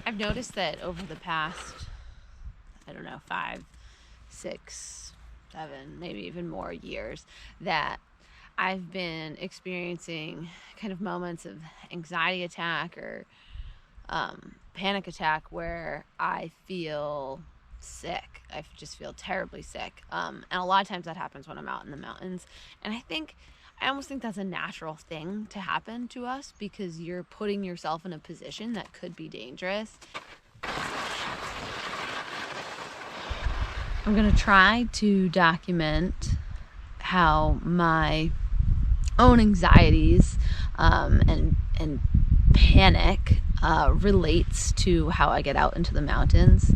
I've noticed that over the past, I don't know, 5, 6, 7, maybe even more years, that I've been experiencing kind of moments of anxiety attack or panic attack where I feel sick. I just feel terribly sick. And a lot of times that happens when I'm out in the mountains. And I almost think that's a natural thing to happen to us because you're putting yourself in a position that could be dangerous. I'm going to try to document how my own anxieties and panic relates to how I get out into the mountains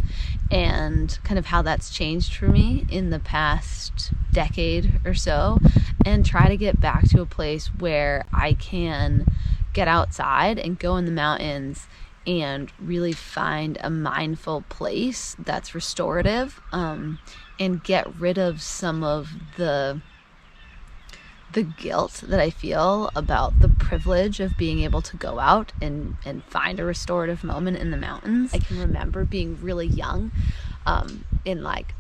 and kind of how that's changed for me in the past decade or so, and try to get back to a place where I can get outside and go in the mountains and really find a mindful place that's restorative, and get rid of some of the guilt that I feel about the privilege of being able to go out and find a restorative moment in the mountains. I can remember being really young, in like,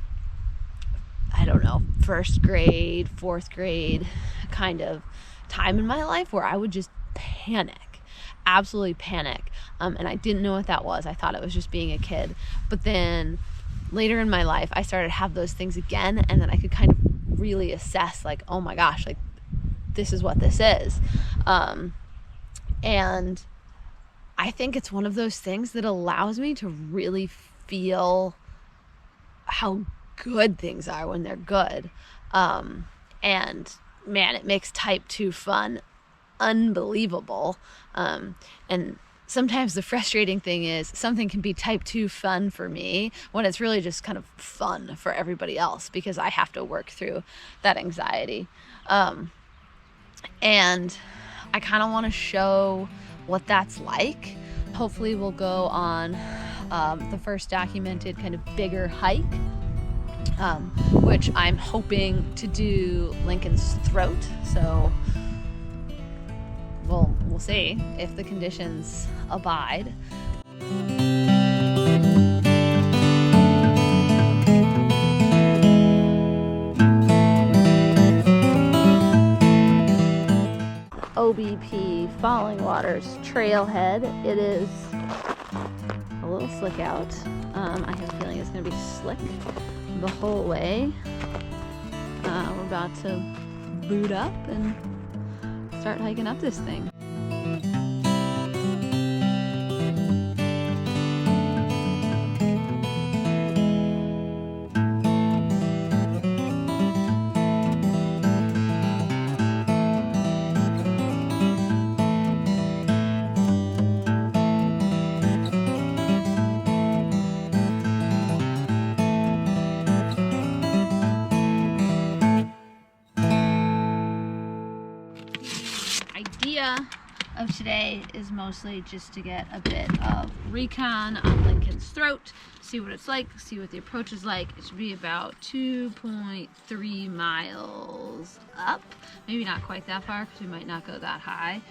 I don't know, 1st grade, 4th grade kind of time in my life where I would just panic, absolutely panic. And I didn't know what that was. I thought it was just being a kid. But then later in my life, I started to have those things again, and then I could kind of really assess, like, oh my gosh, like, this is what this is. And I think it's one of those things that allows me to really feel how good things are when they're good. And man, it makes type 2 fun unbelievable. And sometimes the frustrating thing is something can be type 2 fun for me when it's really just kind of fun for everybody else because I have to work through that anxiety. And I kind of want to show what that's like. Hopefully we'll go on the first documented kind of bigger hike, which I'm hoping to do Lincoln's Throat. So we'll see if the conditions abide. OBP Falling Waters Trailhead. It is a little slick out. I have a feeling it's going to be slick the whole way. We're about to boot up and start hiking up this thing. Of today is mostly just to get a bit of recon on Lincoln's Throat, see what it's like, see what the approach is like. It should be about 2.3 miles up, maybe not quite that far because we might not go that high,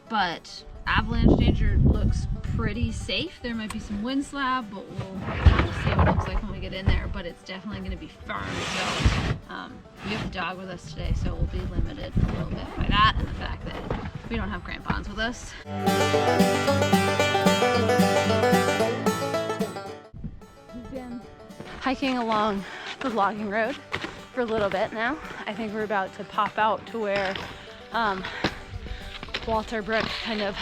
but avalanche danger looks pretty safe. There might be some wind slab, but we'll have to see what it looks like when we get in there, but it's definitely going to be firm. So we have the dog with us today, so we'll be limited a little bit by that and the fact that we don't have crampons with us. We've been hiking along the logging road for a little bit now. I think we're about to pop out to where Walter Brook kind of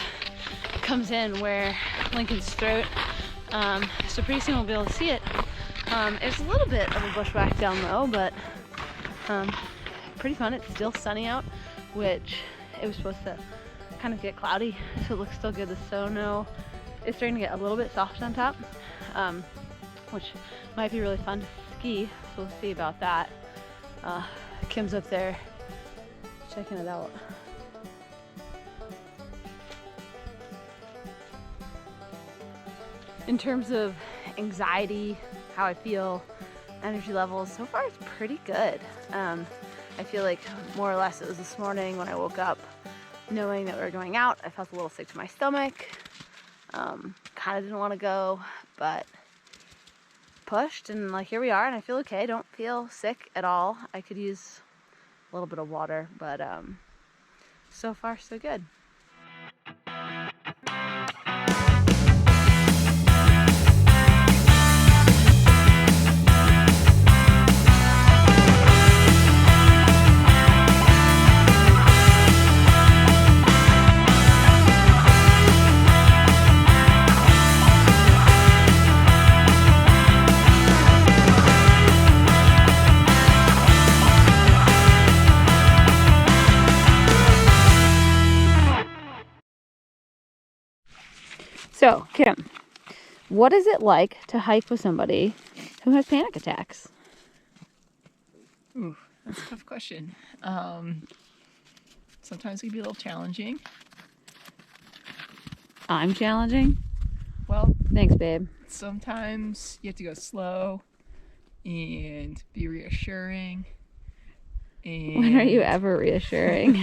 comes in where Lincoln's Throat. So pretty soon we'll be able to see it. It's a little bit of a bushwhack down low, but pretty fun. It's still sunny out, which it was supposed to kind of get cloudy, so it looks still good. The snow is starting to get a little bit soft on top, which might be really fun to ski, so we'll see about that. Kim's up there checking it out. In terms of anxiety, how I feel, energy levels, so far it's pretty good. I feel like more or less it was this morning when I woke up knowing that we were going out. I felt a little sick to my stomach. Kind of didn't want to go, but pushed, and like here we are, and I feel okay. Don't feel sick at all. I could use a little bit of water, but so far so good. So, Kim, what is it like to hike with somebody who has panic attacks? Ooh, that's a tough question. Sometimes it can be a little challenging. I'm challenging? Well, thanks, babe. Sometimes you have to go slow and be reassuring. And when are you ever reassuring?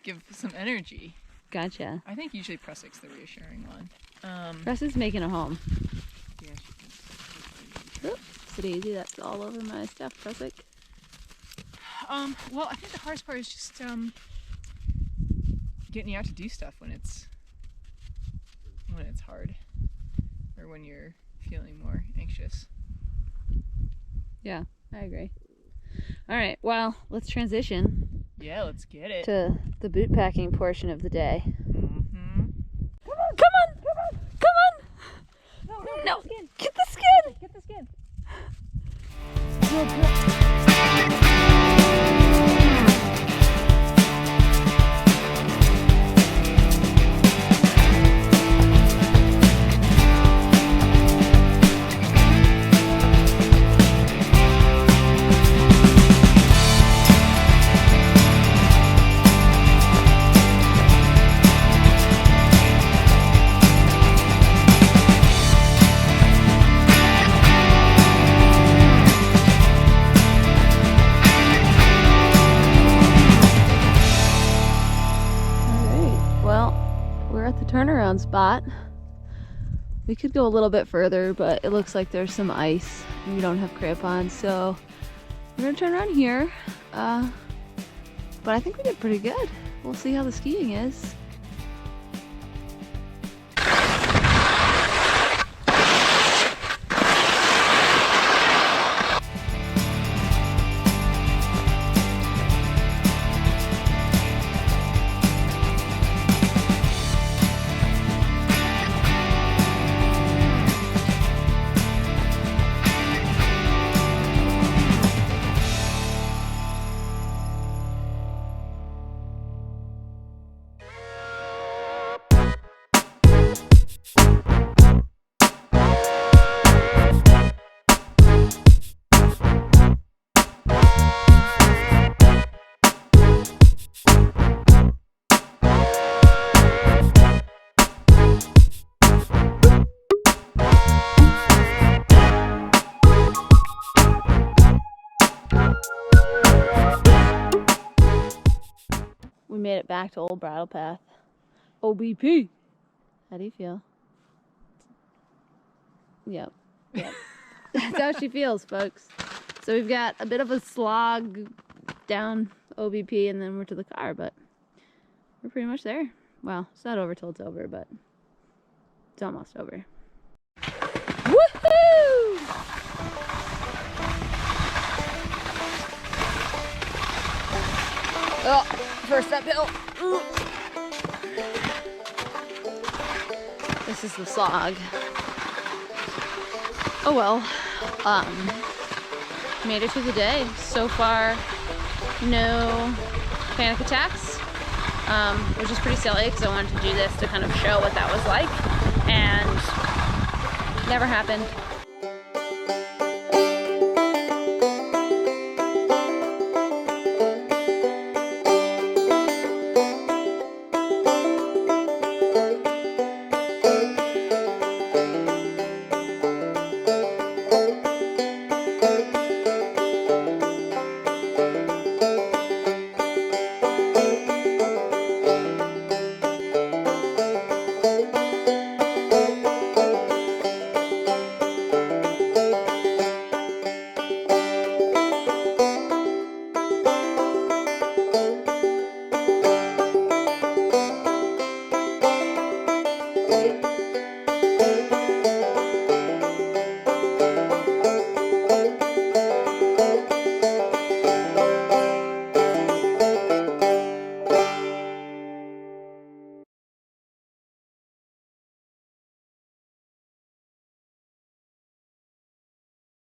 Give some energy. Gotcha. I think usually Preswick's the reassuring one. Press is making a home. Yeah, Oops, Daisy, that's all over my stuff, Pressick. Well, I think the hardest part is just getting you out to do stuff when it's hard, or when you're feeling more anxious. Yeah, I agree. All right, well, let's transition. Yeah, let's get it. To the boot packing portion of the day. Mm-hmm. Come on! Come on! Come on! No! Get the skin! Get the skin! Turnaround spot. We could go a little bit further, but it looks like there's some ice and we don't have crampons, so we're gonna turn around here. But I think we did pretty good. We'll see how the skiing is. We made it back to Old Brattle Path. OBP. How do you feel? Yep. That's how she feels, folks. So we've got a bit of a slog down OBP and then we're to the car, but we're pretty much there. Well, it's not over till it's over, but it's almost over. Woohoo! Oh, first uphill. Ooh. This is the slog. Oh well. Made it through the day. So far, no panic attacks, which is pretty silly because I wanted to do this to kind of show what that was like, and never happened.